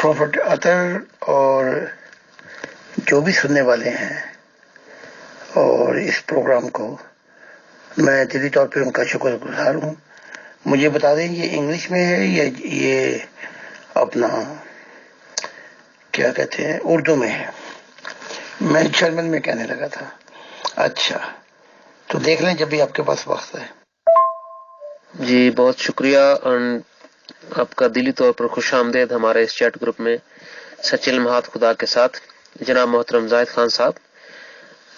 Profit اطہر اور جو بھی سننے والے ہیں اور اس پروگرام کو میں دلی طور پہ ان کا شکر گزار ہوں. مجھے بتا دیں یہ انگلش میں ہے یا یہ اپنا کیا کہتے ہیں اردو میں ہے؟ میں جرمن میں کہنے لگا تھا. اچھا تو دیکھ لیں جب بھی آپ کے پاس وقت ہے. جی بہت شکریہ آپ کا دلی طور پر خوش آمدید ہمارے اس چیٹ گروپ میں سچے لمحات خدا کے ساتھ جناب محترم زاہد خان صاحب.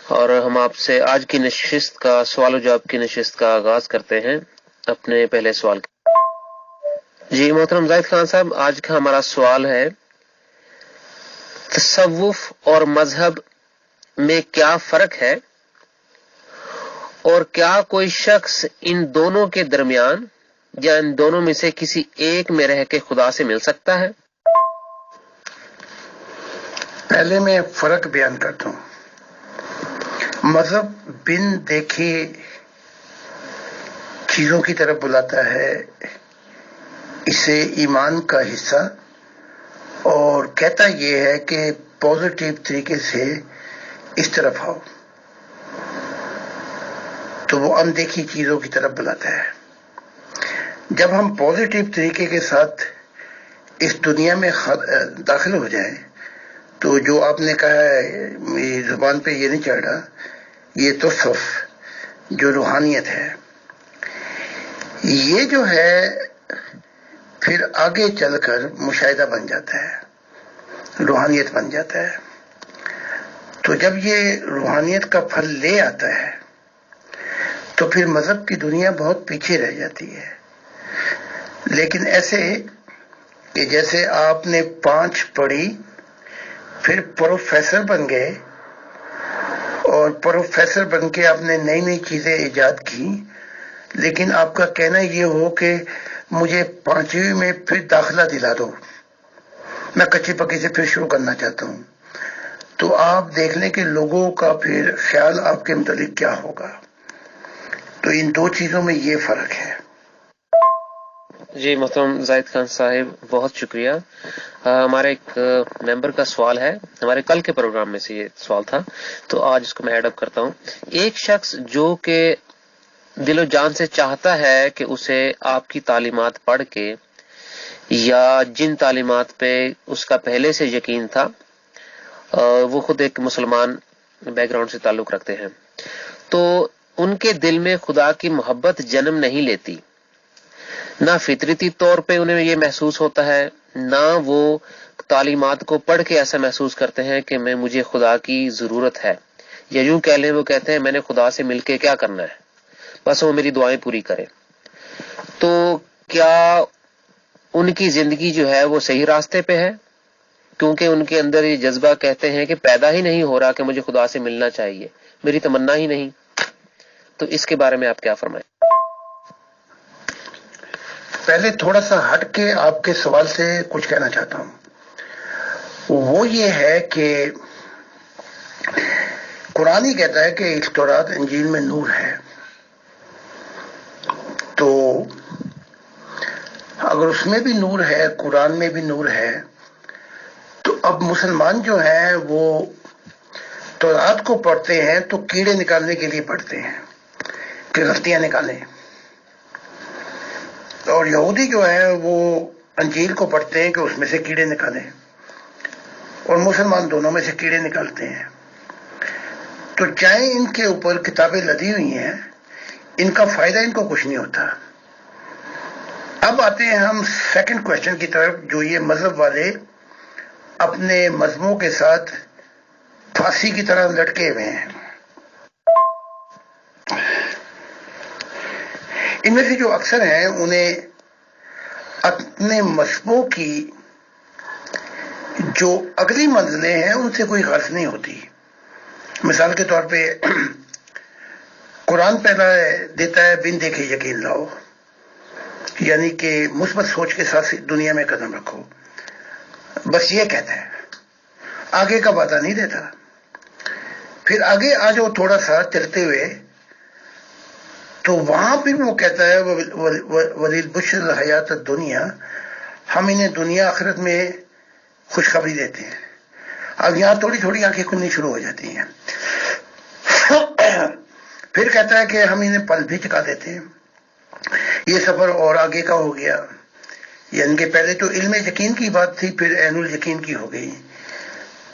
اور ہم آپ سے آج کی نشست کا سوال و جواب کی نشست کا آغاز کرتے ہیں اپنے پہلے سوال کا. جی محترم زاہد خان صاحب، آج کا ہمارا سوال ہے تصوف اور مذہب میں کیا فرق ہے اور کیا کوئی شخص ان دونوں کے درمیان یا ان دونوں میں سے کسی ایک میں رہ کے خدا سے مل سکتا ہے؟ پہلے میں فرق بیان کرتا ہوں. مذہب بن دیکھے چیزوں کی طرف بلاتا ہے، اسے ایمان کا حصہ، اور کہتا یہ ہے کہ پازیٹیو طریقے سے اس طرف آؤ، تو وہ اندیکھی چیزوں کی طرف بلاتا ہے. جب ہم پازیٹیو طریقے کے ساتھ اس دنیا میں داخل ہو جائیں تو جو آپ نے کہا ہے میری زبان پہ یہ نہیں چڑھ رہا، یہ تصوف جو روحانیت ہے، یہ جو ہے پھر آگے چل کر مشاہدہ بن جاتا ہے، روحانیت بن جاتا ہے. تو جب یہ روحانیت کا پھل لے آتا ہے تو پھر مذہب کی دنیا بہت پیچھے رہ جاتی ہے. لیکن ایسے کہ جیسے آپ نے 5 پڑھی پھر پروفیسر بن گئے اور پروفیسر بن کے آپ نے نئی نئی چیزیں ایجاد کی، لیکن آپ کا کہنا یہ ہو کہ مجھے 5ویں میں پھر داخلہ دلا دو، میں کچی پکی سے پھر شروع کرنا چاہتا ہوں، تو آپ دیکھ لیں کہ لوگوں کا پھر خیال آپ کے متعلق کیا ہوگا. تو ان دو چیزوں میں یہ فرق ہے. جی محترم زاہد خان صاحب بہت شکریہ. ہمارے ایک ممبر کا سوال ہے، ہمارے کل کے پروگرام میں سے یہ سوال تھا تو آج اس کو میں ایڈ اپ کرتا ہوں. ایک شخص جو کہ دل و جان سے چاہتا ہے کہ اسے آپ کی تعلیمات پڑھ کے یا جن تعلیمات پہ اس کا پہلے سے یقین تھا، وہ خود ایک مسلمان بیک گراؤنڈ سے تعلق رکھتے ہیں، تو ان کے دل میں خدا کی محبت جنم نہیں لیتی، نہ فطرتی طور پہ انہیں یہ محسوس ہوتا ہے، نہ وہ تعلیمات کو پڑھ کے ایسا محسوس کرتے ہیں کہ مجھے خدا کی ضرورت ہے، یا یوں کہہ لیں وہ کہتے ہیں میں نے خدا سے مل کے کیا کرنا ہے، بس وہ میری دعائیں پوری کرے. تو کیا ان کی زندگی جو ہے وہ صحیح راستے پہ ہے؟ کیونکہ ان کے اندر یہ جذبہ کہتے ہیں کہ پیدا ہی نہیں ہو رہا کہ مجھے خدا سے ملنا چاہیے، میری تمنا ہی نہیں. تو اس کے بارے میں آپ کیا فرمائیں؟ پہلے تھوڑا سا ہٹ کے آپ کے سوال سے کچھ کہنا چاہتا ہوں. وہ یہ ہے کہ قرآن ہی کہتا ہے کہ تورات انجیل میں نور ہے، تو اگر اس میں بھی نور ہے، قرآن میں بھی نور ہے، تو اب مسلمان جو ہیں وہ تورات کو پڑھتے ہیں تو کیڑے نکالنے کے لیے پڑھتے ہیں کہ غلطیاں نکالیں، اور یہودی جو ہیں وہ انجیل کو پڑھتے ہیں کہ اس میں سے کیڑے نکالیں، اور مسلمان دونوں میں سے کیڑے نکالتے ہیں. تو چاہے ان کے اوپر کتابیں لدی ہوئی ہیں، ان کا فائدہ ان کو کچھ نہیں ہوتا. اب آتے ہیں ہم سیکنڈ کوشچن کی طرف، جو یہ مذہب والے اپنے مذہبوں کے ساتھ پھانسی کی طرح لٹکے ہوئے ہیں. ان میں سے جو اکثر ہیں انہیں اپنے مذہبوں کی جو اگلی منزلیں ہیں ان سے کوئی غرض نہیں ہوتی. مثال کے طور پہ قرآن پہلا دیتا ہے بن دیکھے یقین لاؤ، یعنی کہ مثبت سوچ کے ساتھ دنیا میں قدم رکھو، بس یہ کہتا ہے، آگے کا وعدہ نہیں دیتا. پھر آگے آ جاؤ تھوڑا سا چلتے ہوئے تو وہاں پھر وہ کہتا ہے ولیل بشر الحیات الدنیا، ہم انہیں دنیا آخرت میں خوشخبری دیتے ہیں. اب یہاں تھوڑی تھوڑی آنکھیں کھلنی شروع ہو جاتی ہیں. پھر کہتا ہے کہ ہم انہیں پل بھی چکا دیتے ہیں. یہ سفر اور آگے کا ہو گیا. یعنی کہ پہلے تو علم یقین کی بات تھی، پھر عین الیقین کی ہو گئی.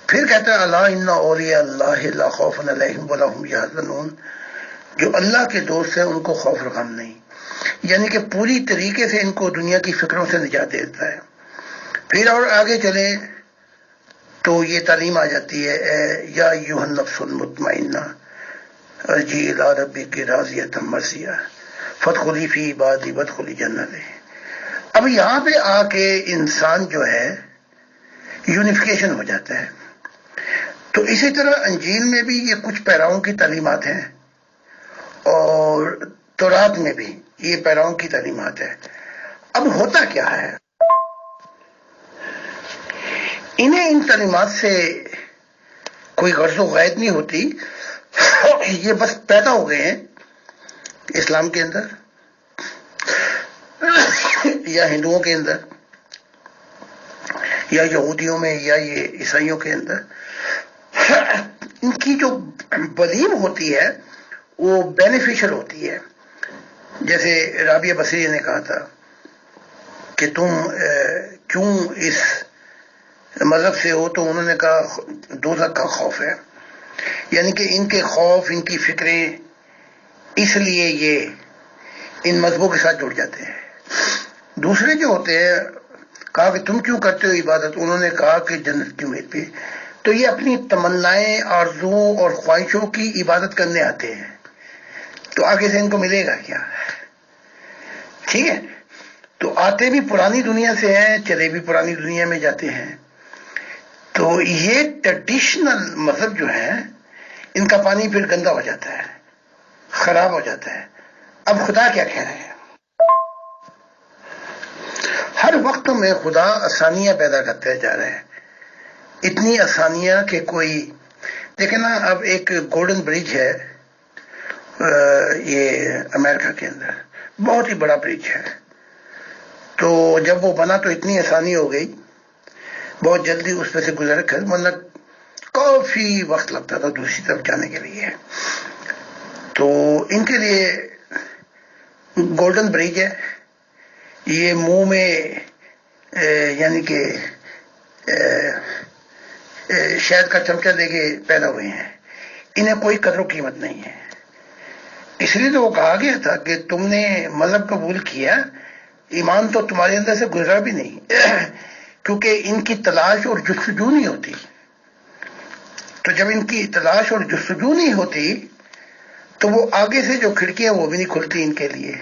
پھر کہتا ہے الا ان اولیاء اللہ لا خوف علیہم ولا هم یحزنون، جو اللہ کے دوست ہیں ان کو خوف و غم نہیں. یعنی کہ پوری طریقے سے ان کو دنیا کی فکروں سے نجات دیتا ہے. پھر اور آگے چلیں تو یہ تعلیم آ جاتی ہے یا ایھا النفس المطمئنہ ارجعی الی ربک راضیۃ مرضیہ فادخلی فی عبادی وادخلی جنتی. اب یہاں پہ آ کے انسان جو ہے یونیفیکیشن ہو جاتا ہے. تو اسی طرح انجیل میں بھی یہ کچھ پیراؤں کی تعلیمات ہیں اور تورات میں بھی یہ پیراؤں کی تعلیمات ہے. اب ہوتا کیا ہے، انہیں ان تعلیمات سے کوئی غرض و غائد نہیں ہوتی. یہ بس پیدا ہو گئے ہیں اسلام کے اندر یا ہندوؤں کے اندر یا یہودیوں میں یا یہ عیسائیوں کے اندر. ان کی جو بلیم ہوتی ہے وہ بینیفیشل ہوتی ہے. جیسے رابعہ بصری نے کہا تھا کہ تم کیوں اس مذہب سے ہو، تو انہوں نے کہا دوزخ کا خوف ہے. یعنی کہ ان کے خوف، ان کی فکریں، اس لیے یہ ان مذہبوں کے ساتھ جڑ جاتے ہیں. دوسرے جو ہوتے ہیں، کہا کہ تم کیوں کرتے ہو عبادت، انہوں نے کہا کہ جنت کی امید پہ. تو یہ اپنی تمنائیں، آرزوؤں اور خواہشوں کی عبادت کرنے آتے ہیں. تو آگے سے ان کو ملے گا کیا؟ ٹھیک ہے. تو آتے بھی پرانی دنیا سے ہیں، چلے بھی پرانی دنیا میں جاتے ہیں. تو یہ ٹریڈیشنل مذہب جو ہے ان کا پانی پھر گندا ہو جاتا ہے، خراب ہو جاتا ہے. اب خدا کیا کہہ رہے ہیں؟ ہر وقت میں خدا آسانیاں پیدا کرتے جا رہے ہیں. اتنی آسانیاں کہ کوئی دیکھیں نا. اب ایک گولڈن برج ہے یہ امریکہ کے اندر، بہت ہی بڑا برج ہے. تو جب وہ بنا تو اتنی آسانی ہو گئی، بہت جلدی اس پہ سے گزر کر، مطلب کافی وقت لگتا تھا دوسری طرف جانے کے لیے. تو ان کے لیے گولڈن برج ہے. یہ منہ میں یعنی کہ شہد کا چمچہ دے کے پیدا ہوئے ہیں. انہیں کوئی قدر و قیمت نہیں ہے. اس لیے تو وہ کہا گیا تھا کہ تم نے مذہب قبول کیا، ایمان تو تمہارے اندر سے گزرا بھی نہیں. کیونکہ ان کی تلاش اور جستجو نہیں ہوتی. تو جب ان کی تلاش اور جستجو نہیں ہوتی تو وہ آگے سے جو کھڑکیاں وہ بھی نہیں کھلتی ان کے لیے.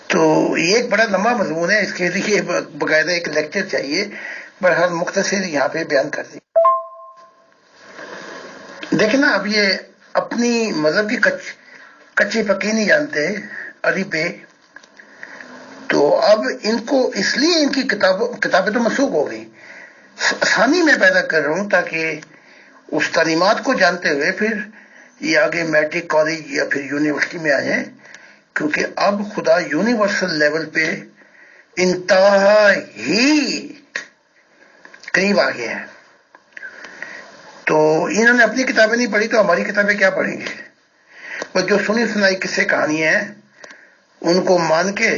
تو یہ ایک بڑا لمبا مضمون ہے، اس کے لیے باقاعدہ ایک لیکچر چاہیے، بہرحال مختصر یہاں پہ بیان کر دی. دیکھیں نا، اب یہ اپنی مذہب کی کچی پکی نہیں جانتے علی پہ. تو اب ان کو اس لیے ان کی کتابیں تو منسوخ ہو گئی. آسانی میں پیدا کر رہا ہوں تاکہ اس تعلیمات کو جانتے ہوئے پھر یہ آگے میٹرک کالج یا پھر یونیورسٹی میں آ جائیں. کیونکہ اب خدا یونیورسل لیول پہ انتہائی قریب آ گیا ہے. تو انہوں نے اپنی کتابیں نہیں پڑھی تو ہماری کتابیں کیا پڑھیں گے؟ بس جو سنی سنائی قصے کہانیاں ہیں ان کو مان کے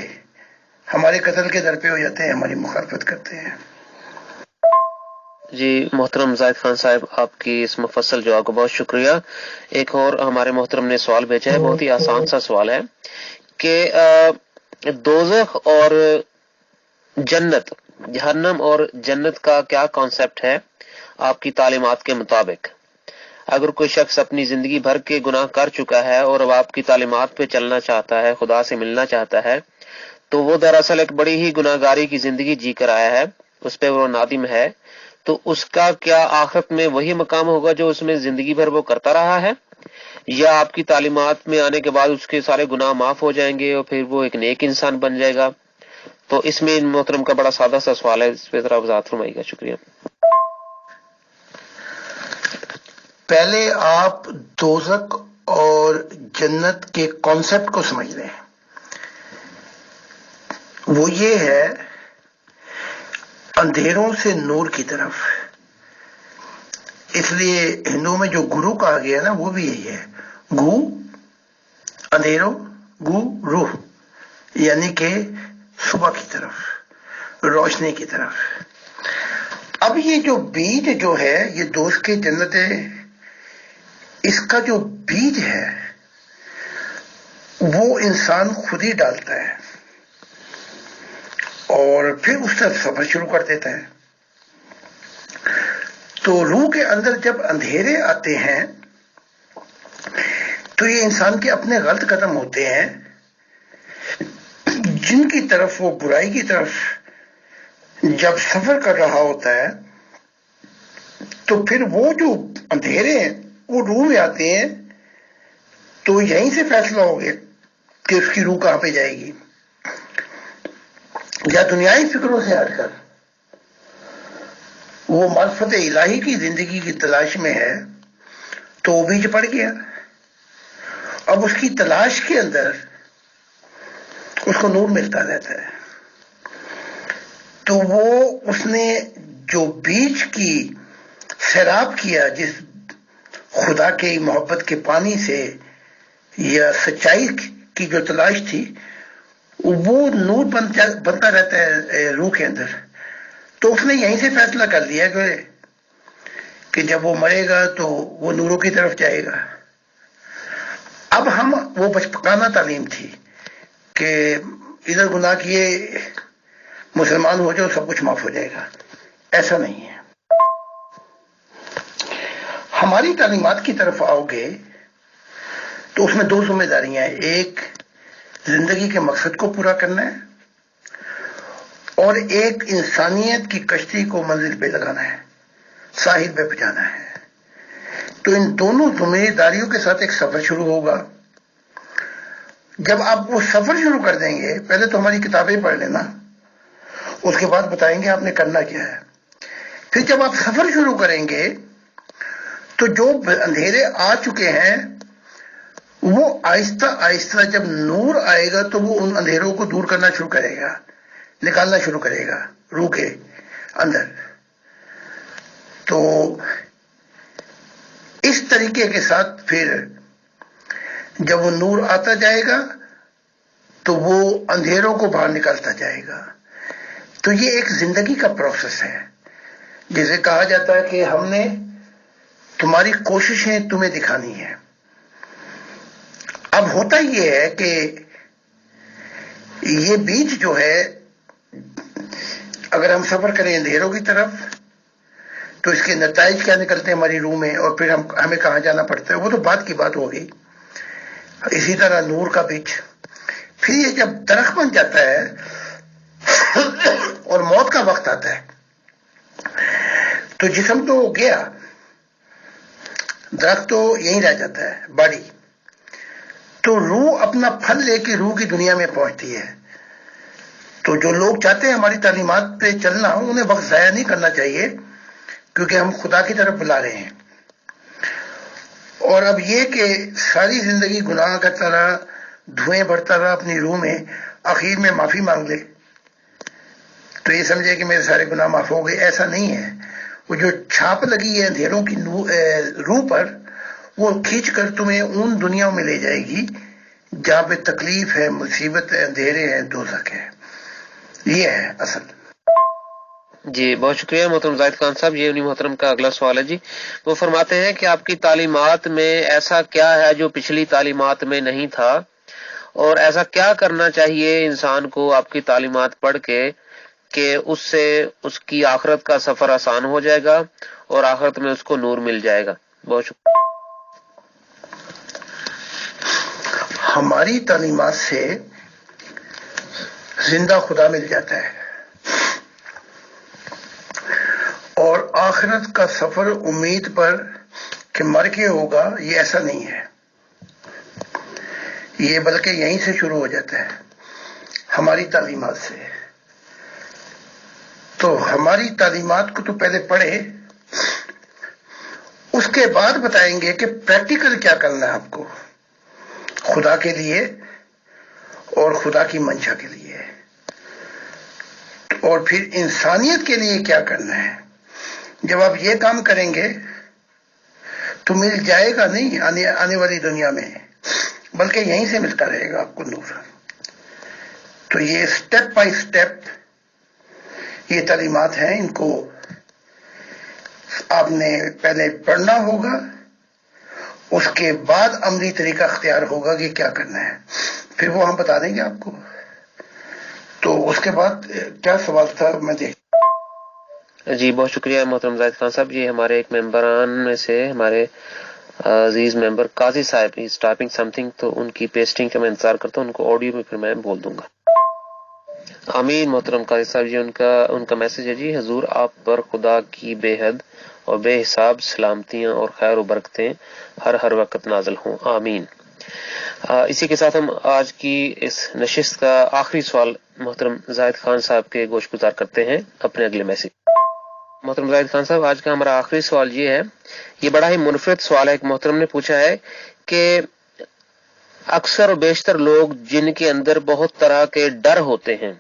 ہمارے قتل کے در پہ ہو جاتے ہیں، ہماری مخالفت کرتے ہیں. جی محترم زاہد خان صاحب، آپ کی اس مفصل جواب کا بہت شکریہ. ایک اور ہمارے محترم نے سوال بھیجا ہے، بہت ہی آسان سا سوال ہے کہ دوزخ اور جنت، جہنم اور جنت کا کیا کانسیپٹ ہے آپ کی تعلیمات کے مطابق؟ اگر کوئی شخص اپنی زندگی بھر کے گناہ کر چکا ہے اور اب آپ کی تعلیمات پہ چلنا چاہتا ہے، خدا سے ملنا چاہتا ہے، تو وہ دراصل ایک بڑی ہی گناہ گاری کی زندگی جی کر آیا ہے، اس پہ وہ نادم ہے، تو اس کا کیا آخرت میں وہی مقام ہوگا جو اس میں زندگی بھر وہ کرتا رہا ہے، یا آپ کی تعلیمات میں آنے کے بعد اس کے سارے گناہ معاف ہو جائیں گے اور پھر وہ ایک نیک انسان بن جائے گا؟ تو اس میں محترم کا بڑا سادہ سا سوال ہے، اس پہ ذرا وضاحت فرمائیے گا. شکریہ. پہلے آپ دوزخ اور جنت کے کانسیپٹ کو سمجھ لیں. وہ یہ ہے، اندھیروں سے نور کی طرف. اس لیے ہندو میں جو گرو کہا گیا نا وہ بھی یہی ہے، گو اندھیروں، گو روح، یعنی کہ صبح کی طرف، روشنی کی طرف. اب یہ جو بیج جو ہے یہ دوست کے جنت ہے، اس کا جو بیج ہے وہ انسان خود ہی ڈالتا ہے اور پھر اس سے سفر شروع کر دیتا ہے. تو روح کے اندر جب اندھیرے آتے ہیں تو یہ انسان کے اپنے غلط قدم ہوتے ہیں جن کی طرف وہ برائی کی طرف جب سفر کر رہا ہوتا ہے تو پھر وہ جو اندھیرے ہیں وہ روح میں آتے ہیں. تو یہیں سے فیصلہ ہو گیا کہ اس کی روح کہاں پہ جائے گی. یا دنیائی فکروں سے ہٹ کر وہ معرفت الہی کی زندگی کی تلاش میں ہے تو وہ بیچ پڑ گیا. اب اس کی تلاش کے اندر اس کو نور ملتا رہتا ہے. تو وہ اس نے جو بیج کی سیراب کیا جس خدا کے محبت کے پانی سے یا سچائی کی جو تلاش تھی وہ نور بنتا رہتا ہے روح کے اندر. تو اس نے یہیں سے فیصلہ کر لیا کہ جب وہ مرے گا تو وہ نوروں کی طرف جائے گا. اب ہم وہ بچپکانہ تعلیم تھی کہ ادھر گناہ کیے مسلمان ہو جاؤ سب کچھ معاف ہو جائے گا. ایسا نہیں ہے. ہماری تعلیمات کی طرف آؤ گے تو اس میں دو ذمہ داریاں ہیں. ایک زندگی کے مقصد کو پورا کرنا ہے اور ایک انسانیت کی کشتی کو منزل پہ لگانا ہے، ساحل پہ پہنچانا ہے. تو ان دونوں ذمہ داریوں کے ساتھ ایک سفر شروع ہوگا. جب آپ وہ سفر شروع کر دیں گے، پہلے تو ہماری کتابیں پڑھ لینا، اس کے بعد بتائیں گے آپ نے کرنا کیا ہے. پھر جب آپ سفر شروع کریں گے تو جو اندھیرے آ چکے ہیں وہ آہستہ آہستہ جب نور آئے گا تو وہ ان اندھیروں کو دور کرنا شروع کرے گا، نکالنا شروع کرے گا روح کے اندر. تو اس طریقے کے ساتھ پھر جب وہ نور آتا جائے گا تو وہ اندھیروں کو باہر نکالتا جائے گا. تو یہ ایک زندگی کا پروسیس ہے جسے کہا جاتا ہے کہ ہم نے تمہاری کوششیں تمہیں دکھانی ہے. اب ہوتا یہ ہے کہ یہ بیج جو ہے اگر ہم سفر کریں اندھیروں کی طرف تو اس کے نتائج کیا نکلتے ہیں ہماری روح میں اور پھر ہمیں کہاں جانا پڑتا ہے وہ تو بعد کی بات ہوگی. اسی طرح نور کا بیج پھر یہ جب درخت بن جاتا ہے اور موت کا وقت آتا ہے تو جسم تو گیا، درخت تو یہیں رہ جاتا ہے باڈی. تو روح اپنا پھل لے کے روح کی دنیا میں پہنچتی ہے. تو جو لوگ چاہتے ہیں ہماری تعلیمات پہ چلنا انہیں وقت ضائع نہیں کرنا چاہیے کیونکہ ہم خدا کی طرف بلا رہے ہیں. اور اب یہ کہ ساری زندگی گناہ کرتا رہا، دھوئیں بڑھتا رہا اپنی روح میں، آخر میں معافی مانگ لے تو یہ سمجھے کہ میرے سارے گناہ معاف ہو گئے. ایسا نہیں ہے. وہ جو چھاپ لگی ہے اندھیروں کی روح پر وہ کھینچ کر تمہیں ان دنیاوں میں لے جائے گی جہاں پہ تکلیف ہے، مصیبت ہے، اندھیرے ہیں، دوزخ ہے. یہ ہے اصل. جی بہت شکریہ محترم زاہد خان صاحب. یہ انہی محترم کا اگلا سوال ہے. جی وہ فرماتے ہیں کہ آپ کی تعلیمات میں ایسا کیا ہے جو پچھلی تعلیمات میں نہیں تھا اور ایسا کیا کرنا چاہیے انسان کو آپ کی تعلیمات پڑھ کے کہ اس سے اس کی آخرت کا سفر آسان ہو جائے گا اور آخرت میں اس کو نور مل جائے گا. بہت شکریہ. ہماری تعلیمات سے زندہ خدا مل جاتا ہے اور آخرت کا سفر امید پر کہ مر کے ہوگا یہ ایسا نہیں ہے. یہ بلکہ یہیں سے شروع ہو جاتا ہے ہماری تعلیمات سے. تو ہماری تعلیمات کو تو پہلے پڑھے، اس کے بعد بتائیں گے کہ پریکٹیکل کیا کرنا ہے آپ کو خدا کے لیے اور خدا کی منشا کے لیے. تو اور پھر انسانیت کے لیے کیا کرنا ہے. جب آپ یہ کام کریں گے تو مل جائے گا نہیں آنے والی دنیا میں، بلکہ یہیں سے ملتا رہے گا آپ کو نور. تو یہ سٹیپ بائی سٹیپ یہ تعلیمات ہیں، ان کو آپ نے پہلے پڑھنا ہوگا، اس کے بعد عملی طریقہ اختیار ہوگا کہ کیا کرنا ہے، پھر وہ ہم بتا دیں گے آپ کو. تو اس کے بعد کیا سوال تھا میں دیکھ. جی بہت شکریہ محترم زاہد خان صاحب. یہ ہمارے ایک ممبران میں سے ہمارے عزیز ممبر قاضی صاحب از ٹائپنگ سم تھنگ، تو ان کی پیسٹنگ کا میں انتظار کرتا ہوں، ان کو آڈیو میں پھر میں بول دوں گا. آمین محترم قاضی صاحب جی. ان کا میسج ہے جی: حضور آپ پر خدا کی بے حد اور بے حساب سلامتیاں اور خیر و برکتیں ہر وقت نازل ہوں، آمین. اسی کے ساتھ ہم آج کی اس نشست کا آخری سوال محترم زاہد خان صاحب کے گوش گزار کرتے ہیں اپنے اگلے میسج. محترم زاہد خان صاحب، آج کا ہمارا آخری سوال یہ ہے، یہ بڑا ہی منفرد سوال ہے. ایک محترم نے پوچھا ہے کہ اکثر و بیشتر لوگ جن کے اندر بہت طرح کے ڈر ہوتے ہیں،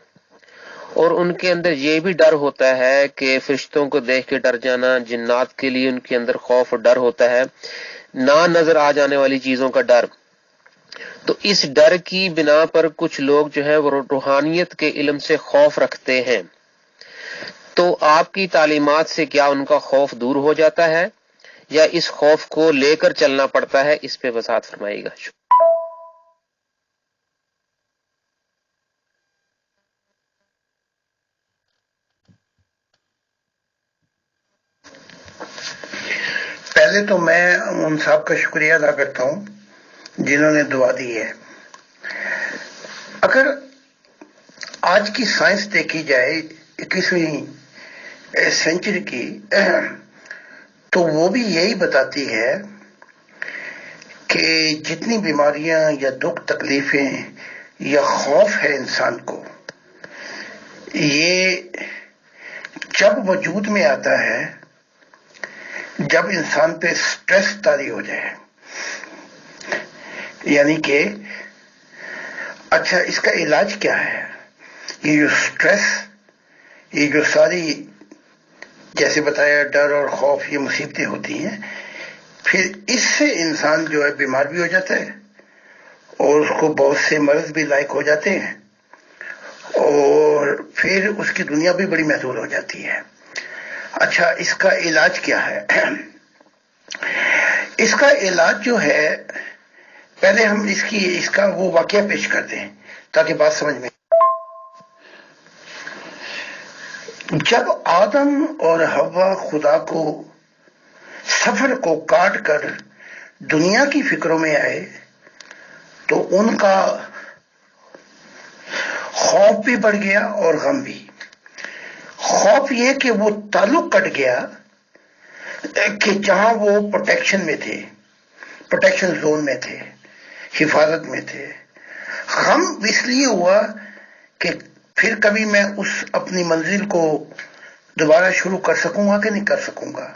اور ان کے اندر یہ بھی ڈر ہوتا ہے کہ فرشتوں کو دیکھ کے ڈر جانا، جنات کے لیے ان کے اندر خوف اور ڈر ہوتا ہے، نہ نظر آ جانے والی چیزوں کا ڈر. تو اس ڈر کی بنا پر کچھ لوگ جو ہے وہ روحانیت کے علم سے خوف رکھتے ہیں. تو آپ کی تعلیمات سے کیا ان کا خوف دور ہو جاتا ہے یا اس خوف کو لے کر چلنا پڑتا ہے؟ اس پہ وضاحت فرمائیے گا. پہلے تو میں ان صاحب کا شکریہ ادا کرتا ہوں جنہوں نے دعا دی ہے. اگر آج کی سائنس دیکھی جائے 21ویں سینچری کی، تو وہ بھی یہی بتاتی ہے کہ جتنی بیماریاں یا دکھ تکلیفیں یا خوف ہے انسان کو، یہ جب وجود میں آتا ہے جب انسان پہ سٹریس طاری ہو جائے. یعنی کہ اچھا اس کا علاج کیا ہے؟ یہ جو سٹریس، یہ جو ساری جیسے بتایا ڈر اور خوف یہ مصیبتیں ہوتی ہیں، پھر اس سے انسان جو ہے بیمار بھی ہو جاتا ہے اور اس کو بہت سے مرض بھی لاحق ہو جاتے ہیں، اور پھر اس کی دنیا بھی بڑی محدود ہو جاتی ہے. اچھا اس کا علاج کیا ہے؟ اس کا علاج جو ہے، پہلے ہم اس کا وہ واقعہ پیش کرتے ہیں تاکہ بات سمجھ میں. جب آدم اور حوا خدا کو سفر کو کاٹ کر دنیا کی فکروں میں آئے تو ان کا خوف بھی بڑھ گیا اور غم بھی. خوف یہ کہ وہ تعلق کٹ گیا کہ جہاں وہ پروٹیکشن میں تھے، پروٹیکشن زون میں تھے، حفاظت میں تھے. غم اس لیے ہوا کہ پھر کبھی میں اس اپنی منزل کو دوبارہ شروع کر سکوں گا کہ نہیں کر سکوں گا.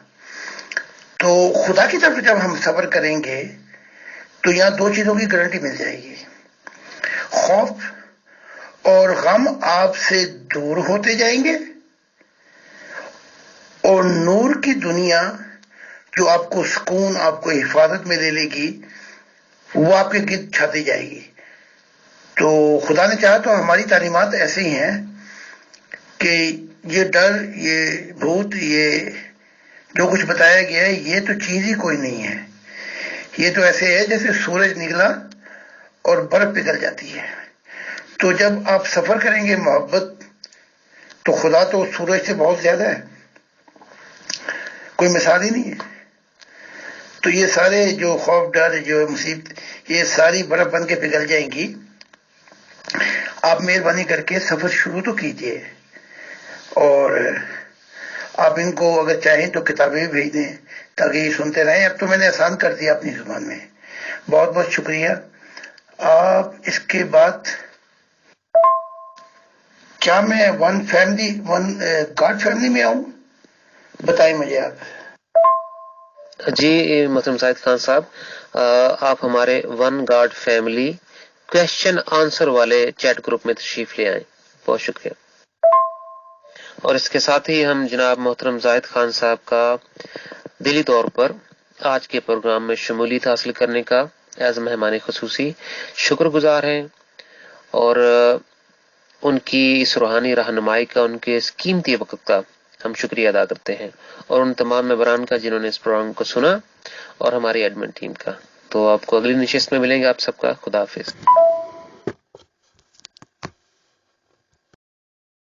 تو خدا کی طرف جب ہم صبر کریں گے تو یہاں دو چیزوں کی گارنٹی مل جائے گی. خوف اور غم آپ سے دور ہوتے جائیں گے، اور نور کی دنیا جو آپ کو سکون، آپ کو حفاظت میں لے لے گی، وہ آپ کے گرد چھاتی جائے گی. تو خدا نے چاہا تو ہماری تعلیمات ایسے ہی ہیں کہ یہ ڈر، یہ بھوت، یہ جو کچھ بتایا گیا ہے یہ تو چیز ہی کوئی نہیں ہے. یہ تو ایسے ہے جیسے سورج نکلا اور برف پگھل جاتی ہے. تو جب آپ سفر کریں گے محبت، تو خدا تو سورج سے بہت زیادہ ہے، کوئی مثال ہی نہیں ہے. تو یہ سارے جو خوف، ڈر، جو مصیبت، یہ ساری برف بن کے پگھل جائیں گی. آپ مہربانی کر کے سفر شروع تو کیجئے، اور آپ ان کو اگر چاہیں تو کتابیں بھی بھیج دیں تاکہ یہ سنتے رہیں. اب تو میں نے آسان کر دیا اپنی زبان میں. بہت بہت شکریہ. آپ اس کے بعد کیا میں ون گاڈ فیملی میں آؤں؟ بتائیں مجھے آپ. جی محترم زاہد خان صاحب، آپ ہمارے one God family question answer والے چیٹ گروپ میں تشریف لے آئیں. بہت شکریہ. اور اس کے ساتھ ہی ہم جناب محترم زاہد خان صاحب کا دلی طور پر آج کے پروگرام میں شمولیت حاصل کرنے کا ایز مہمان خصوصی شکر گزار ہیں، اور ان کی اس روحانی رہنمائی کا، ان کے اس قیمتی وقت کا ہم شکریہ ادا کرتے ہیں، اور ان تمام ممبران کا جنہوں نے اس پروگرام کو سنا، اور ہماری ایڈمن ٹیم کا۔ تو آپ کو اگلی نشست میں ملیں گے، آپ سب کا خدا حافظ۔